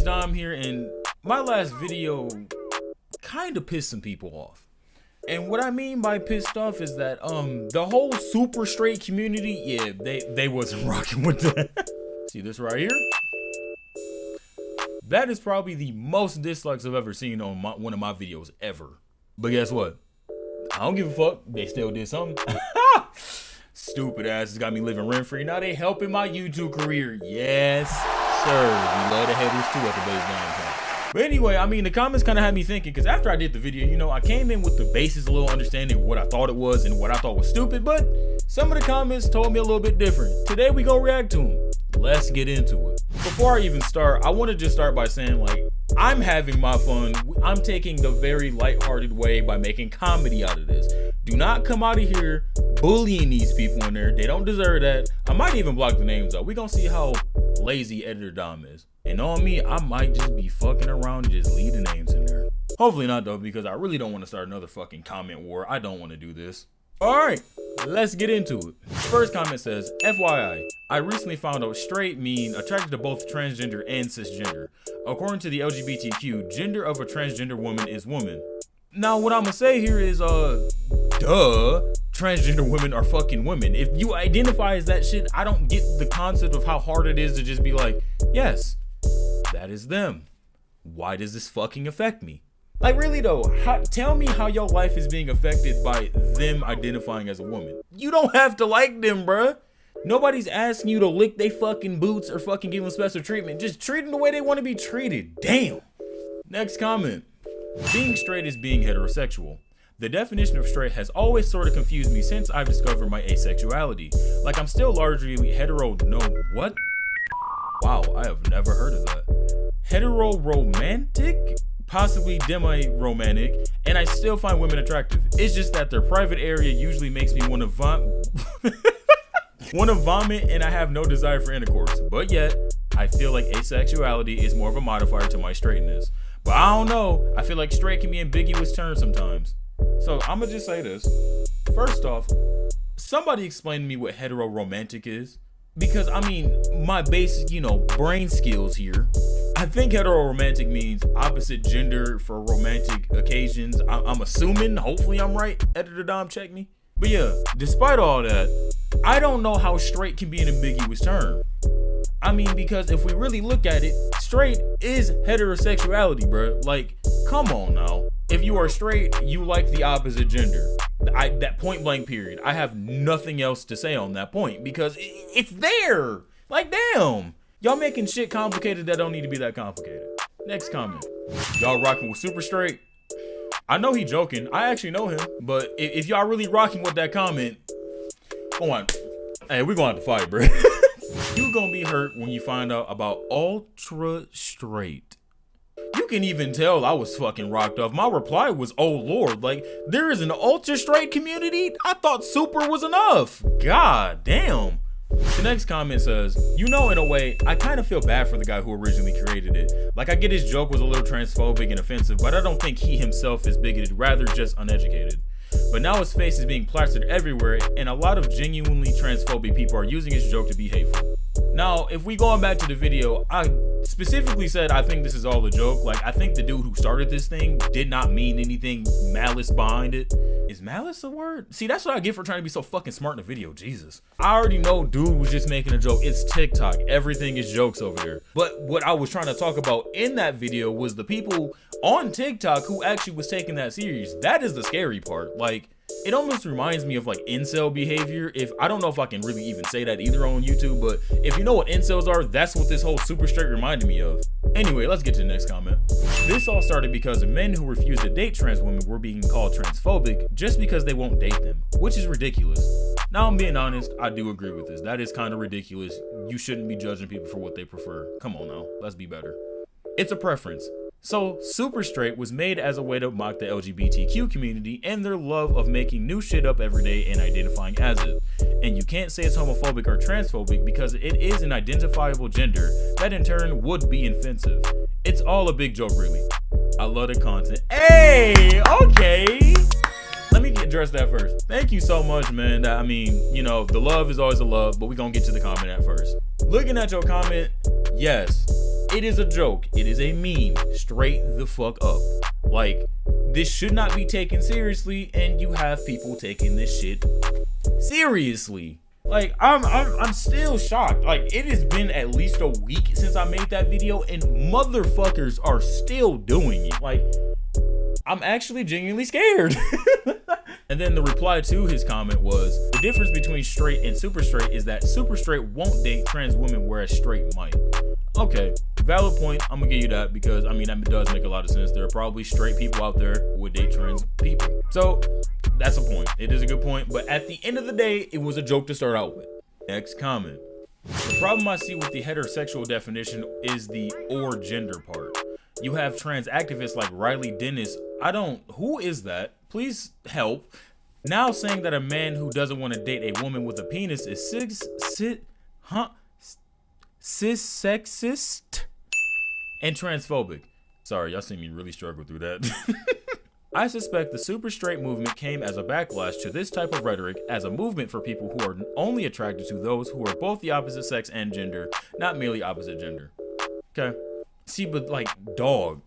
Dom here, and my last video kind of pissed some people off. And what I mean by pissed off is that the whole super straight community, yeah, they wasn't rocking with that. See this right here? That is probably the most dislikes I've ever seen on one of my videos ever. But guess what? I don't give a fuck. They still did something. Stupid asses got me living rent free. Now they helping my YouTube career. Yes, sir. We love the haters too at the base downtown. But anyway, I mean, the comments kind of had me thinking, because after I did the video, you know, I came in with the basis, a little understanding of what I thought it was and what I thought was stupid, but some of the comments told me a little bit different. Today we gonna react to them. Let's get into it. Before I even start, I want to just start by saying, like, I'm having my fun. I'm taking the very lighthearted way by making comedy out of this. Do not come out of here bullying these people in there. They don't deserve that. I might even block the names out. We're gonna see how lazy Editor Dom is. And on me, I might just be fucking around and just leave the names in there. Hopefully not though, because I really don't want to start another fucking comment war. I don't want to do this. Alright, let's get into it. First comment says, FYI, I recently found out straight mean attracted to both transgender and cisgender. According to the LGBTQ, gender of a transgender woman is woman. Now what I'm gonna say here is, duh, transgender women are fucking women. If you identify as that shit, I don't get the concept of how hard it is to just be like, yes, that is them. Why does this fucking affect me? Like, really though, tell me how your life is being affected by them identifying as a woman. You don't have to like them, bruh. Nobody's asking you to lick they fucking boots or fucking give them special treatment. Just treat them the way they want to be treated. Damn. Next comment. Being straight is being heterosexual. The definition of straight has always sort of confused me since I've discovered my asexuality. Like, I'm still largely hetero, no, what? Wow, I have never heard of that. Hetero-romantic? Possibly demi-romantic, and I still find women attractive. It's just that their private area usually makes me want to vomit and I have no desire for intercourse. But yet, I feel like asexuality is more of a modifier to my straightness. But I don't know, I feel like straight can be an ambiguous term sometimes. So I'm gonna just say this. First off, somebody explain to me what hetero-romantic is. Because, I mean, my basic, you know, brain skills here. I think hetero-romantic means opposite gender for romantic occasions. I'm assuming, hopefully I'm right. Editor Dom, check me. But yeah, despite all that, I don't know how straight can be an ambiguous term. I mean, because if we really look at it, straight is heterosexuality, bro. Like, come on now. If you are straight, you like the opposite gender. That point blank period. I have nothing else to say on that point because it's there. Like, damn. Y'all making shit complicated that don't need to be that complicated. Next comment. Y'all rocking with super straight? I know he joking. I actually know him. But if y'all really rocking with that comment, go on. Hey, we're going to have to fight, bro. You gonna be hurt when you find out about ultra straight. You can even tell I was fucking rocked off. My reply was, oh lord, like, there is an ultra straight community? I thought super was enough. God damn. The next comment says, you know, in a way, I kind of feel bad for the guy who originally created it. Like, I get his joke was a little transphobic and offensive, but I don't think he himself is bigoted, rather just uneducated. But now his face is being plastered everywhere, and a lot of genuinely transphobic people are using his joke to be hateful. Now, if we going back to the video, I specifically said I think this is all a joke. Like, I think the dude who started this thing did not mean anything malice behind it. Is malice a word? See, that's what I get for trying to be so fucking smart in a video. Jesus. I already know dude was just making a joke. It's TikTok. Everything is jokes over there. But what I was trying to talk about in that video was the people on TikTok who actually was taking that serious. That is the scary part. Like, it almost reminds me of like incel behavior. If I don't know if I can really even say that either on YouTube, but if you know what incels are, that's what this whole super straight reminded me of. Anyway, let's get to the next comment. This all started because men who refuse to date trans women were being called transphobic just because they won't date them, which is ridiculous. Now, I'm being honest, I do agree with this. That is kind of ridiculous. You shouldn't be judging people for what they prefer. Come on now, let's be better. It's a preference. So, super straight was made as a way to mock the LGBTQ community and their love of making new shit up every day and identifying as it. And you can't say it's homophobic or transphobic because it is an identifiable gender that in turn would be offensive. It's all a big joke, really. I love the content. Hey, okay. Let me address that first. Thank you so much, man. I mean, you know, the love is always a love, but we're gonna get to the comment at first. Looking at your comment, yes. It is a joke. It is a meme. Straight the fuck up. Like, this should not be taken seriously, and you have people taking this shit seriously. Like, I'm still shocked. Like, it has been at least a week since I made that video, and motherfuckers are still doing it. Like, I'm actually genuinely scared. And then the reply to his comment was, the difference between straight and super straight is that super straight won't date trans women, whereas straight might. Okay, valid point. I'm gonna give you that because, I mean, that does make a lot of sense. There are probably straight people out there who would date trans people. So that's a point. It is a good point. But at the end of the day, it was a joke to start out with. Next comment. The problem I see with the heterosexual definition is the or gender part. You have trans activists like Riley Dennis. Who is that? Please help. Now saying that a man who doesn't want to date a woman with a penis is cis-sexist and transphobic. Sorry, y'all see me really struggle through that. I suspect the super straight movement came as a backlash to this type of rhetoric as a movement for people who are only attracted to those who are both the opposite sex and gender, not merely opposite gender. Okay. See, but like, dog.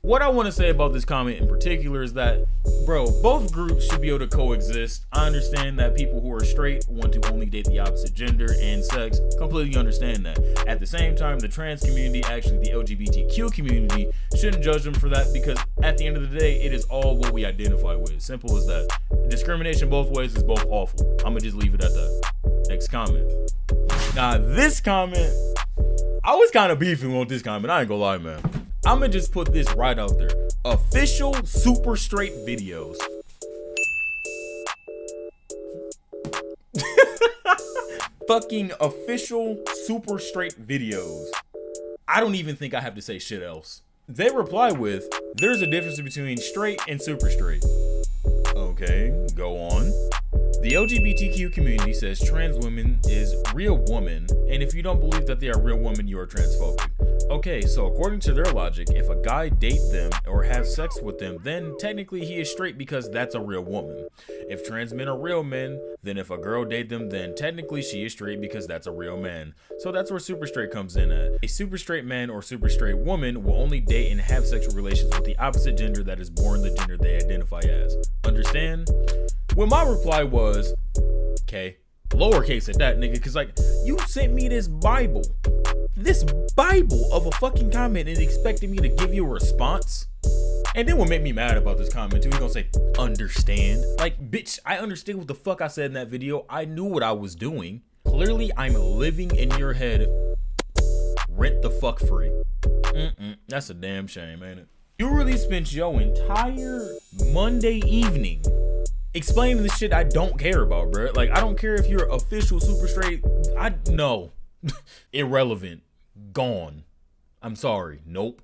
What I want to say about this comment in particular is that, bro, both groups should be able to coexist. I understand that people who are straight want to only date the opposite gender and sex. Completely understand that. At the same time, the trans community, actually the LGBTQ community, shouldn't judge them for that because at the end of the day, it is all what we identify with. Simple as that. Discrimination both ways is both awful. I'm gonna just leave it at that. Next comment. Now, this comment, I was kind of beefing with this comment. I ain't gonna lie, man. I'm gonna just put this right out there. Official super straight videos. Fucking official super straight videos. I don't even think I have to say shit else. They reply with, there's a difference between straight and super straight. Okay, go on. The LGBTQ community says trans women is real woman, and if you don't believe that they are real women, you are transphobic. Okay, so according to their logic, if a guy date them or have sex with them, then technically he is straight because that's a real woman. If trans men are real men, then if a girl date them, then technically she is straight because that's a real man. So that's where super straight comes in at. A super straight man or super straight woman will only date and have sexual relations with the opposite gender that is born the gender they identify as. Understand? Well, my reply was, okay, lowercase at that, nigga, because like, you sent me this Bible of a fucking comment and expected me to give you a response. And then what made me mad about this comment too, he gonna say, understand? Like, bitch, I understood what the fuck I said in that video. I knew what I was doing. Clearly, I'm living in your head rent the fuck free. That's a damn shame, ain't it? You really spent your entire Monday evening explaining the shit I don't care about, bro. Like, I don't care if you're official super straight. No. Irrelevant. Gone. I'm sorry. Nope.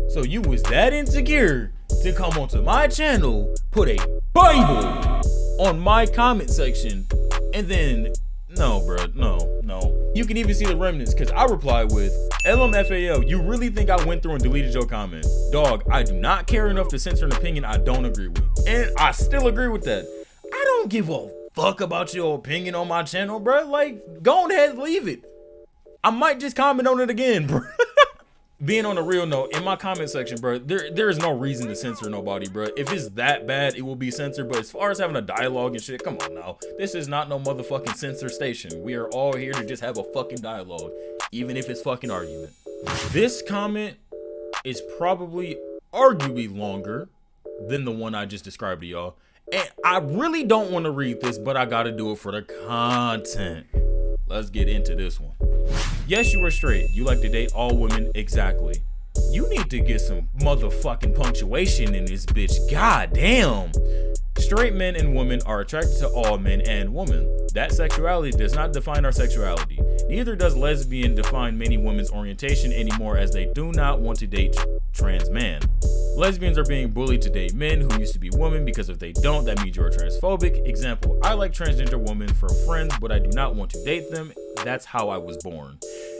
So you was that insecure to come onto my channel, put a Bible on my comment section, and then, no, bro. No. You can even see the remnants, because I replied with, LMFAO, you really think I went through and deleted your comment? Dog, I do not care enough to censor an opinion I don't agree with. And I still agree with that. I don't give a fuck about your opinion on my channel, bro. Like, go ahead, leave it. I might just comment on it again, bro. Being on a real note, in my comment section, bro, there is no reason to censor nobody, bro. If it's that bad, it will be censored. But as far as having a dialogue and shit, come on now. This is not no motherfucking censor station. We are all here to just have a fucking dialogue, even if it's fucking argument. This comment is probably arguably longer than the one I just described to y'all. And I really don't want to read this, but I gotta do it for the content. Let's get into this one. Yes, you are straight. You like to date all women. Exactly. You need to get some motherfucking punctuation in this bitch. God damn. Straight men and women are attracted to all men and women. That sexuality does not define our sexuality. Neither does lesbian define many women's orientation anymore, as they do not want to date trans men. Lesbians are being bullied to date men who used to be women, because if they don't, that means you're transphobic. Example, I like transgender women for friends, but I do not want to date them. That's how I was born.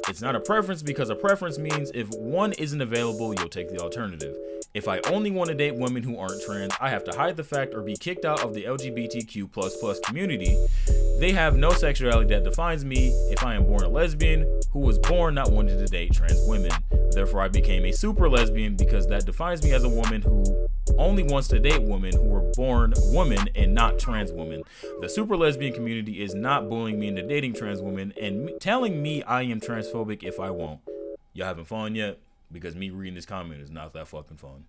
It's not a preference, because a preference means if one isn't available, you'll take the alternative. If I only want to date women who aren't trans, I have to hide the fact or be kicked out of the LGBTQ++ community. They have no sexuality that defines me if I am born a lesbian who was born not wanting to date trans women. Therefore, I became a super lesbian because that defines me as a woman who only wants to date women who were born women and not trans women. The super lesbian community is not bullying me into dating trans women and telling me I am transphobic if I won't. Y'all having fun yet? Because me reading this comment is not that fucking fun.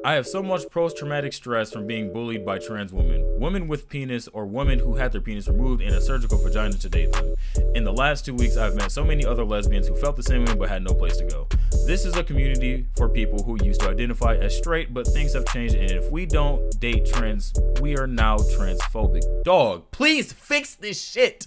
I have so much post-traumatic stress from being bullied by trans women with penis, or women who had their penis removed and a surgical vagina to date them. In the last 2 weeks, I've met so many other lesbians who felt the same way but had no place to go. This is a community for people who used to identify as straight, but things have changed, and if we don't date trans, we are now transphobic. Dog, please fix this shit.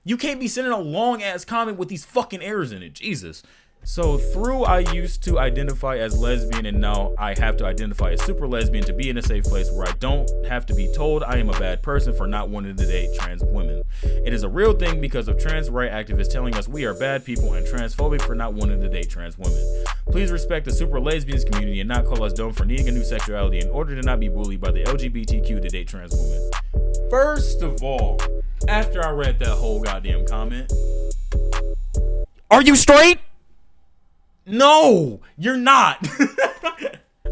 You can't be sending a long-ass comment with these fucking errors in it. Jesus. So I used to identify as lesbian, and now I have to identify as super lesbian to be in a safe place where I don't have to be told I am a bad person for not wanting to date trans women. It is a real thing because of trans right activists telling us we are bad people and transphobic for not wanting to date trans women. Please respect the super lesbians community and not call us dumb for needing a new sexuality in order to not be bullied by the LGBTQ to date trans women. First of all, after I read that whole goddamn comment, are you straight? No, you're not.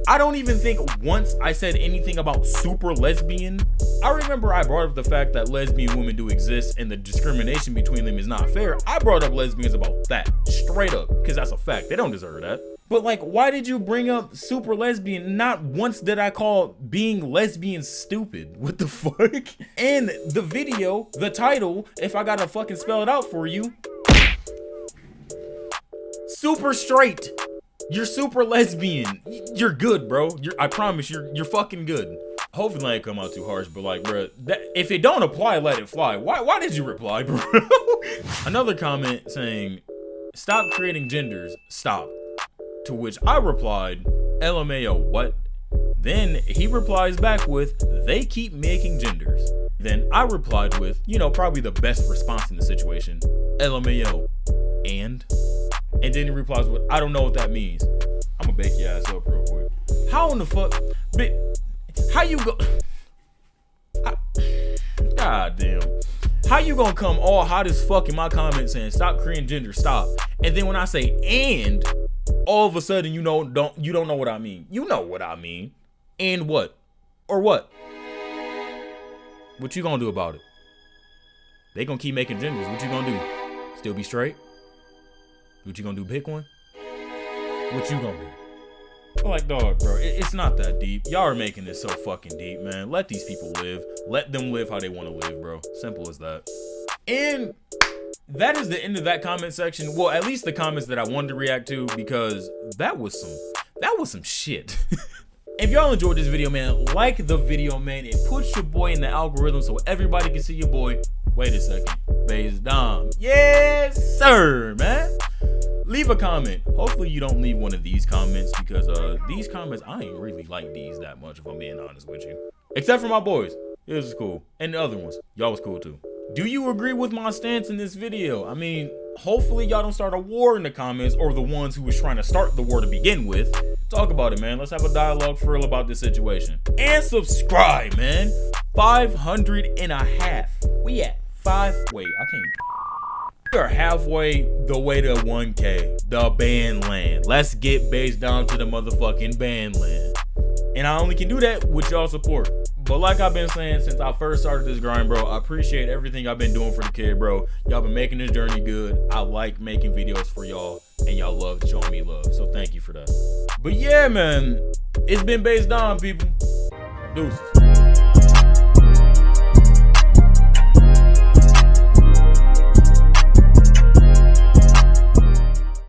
I don't even think once I said anything about super lesbian. I remember I brought up the fact that lesbian women do exist and the discrimination between them is not fair. I brought up lesbians about that straight up because that's a fact. They don't deserve that. But like, why did you bring up super lesbian? Not once did I call being lesbian stupid. What the fuck? And the video, the title, if I gotta fucking spell it out for you. Super straight. You're super lesbian. You're good, bro. I promise you're fucking good. Hopefully I ain't come out too harsh, but like, bro, if it don't apply, let it fly. Why did you reply, bro? Another comment saying, stop creating genders. Stop. To which I replied, LMAO, what? Then he replies back with, they keep making genders. Then I replied with, probably the best response in the situation, LMAO, and then he replies with, I don't know what that means. I'm gonna bake your ass up real quick. How in the fuck, how you go, god damn. How you gonna come all hot as fuck in my comments saying stop creating gender, stop. And then when I say and, all of a sudden you don't know what I mean. You know what I mean. And what? Or what? What you gonna do about it? They gonna keep making genders. What you gonna do? Still be straight? What you gonna do? Pick one? What you gonna do? I'm like, dog, bro, it's not that deep. Y'all are making this so fucking deep, man. Let these people live. Let them live how they want to live, bro. Simple as that. And that is the end of that comment section. Well, at least the comments that I wanted to react to, because that was some shit. If y'all enjoyed this video, man, like the video, man. It puts your boy in the algorithm so everybody can see your boy. Wait a second. Bass Dom. Yes, sir, man. Leave a comment. Hopefully you don't leave one of these comments, because these comments, I ain't really like these that much, if I'm being honest with you. Except for my boys. This is cool. And the other ones. Y'all was cool too. Do you agree with my stance in this video? I mean, hopefully y'all don't start a war in the comments, or the ones who was trying to start the war to begin with. Talk about it, man. Let's have a dialogue for real about this situation. And subscribe, man. 500.5. We at 5. Wait, I can't. We are halfway the way to 1K. The band land. Let's get Bass down to the motherfucking band land. And I only can do that with y'all support. But like I've been saying since I first started this grind, bro, I appreciate everything I've been doing for the kid, bro. Y'all been making this journey good. I like making videos for y'all, and y'all love showing me love. So thank you for that. But yeah, man, it's been Bass Dom, people. Deuces.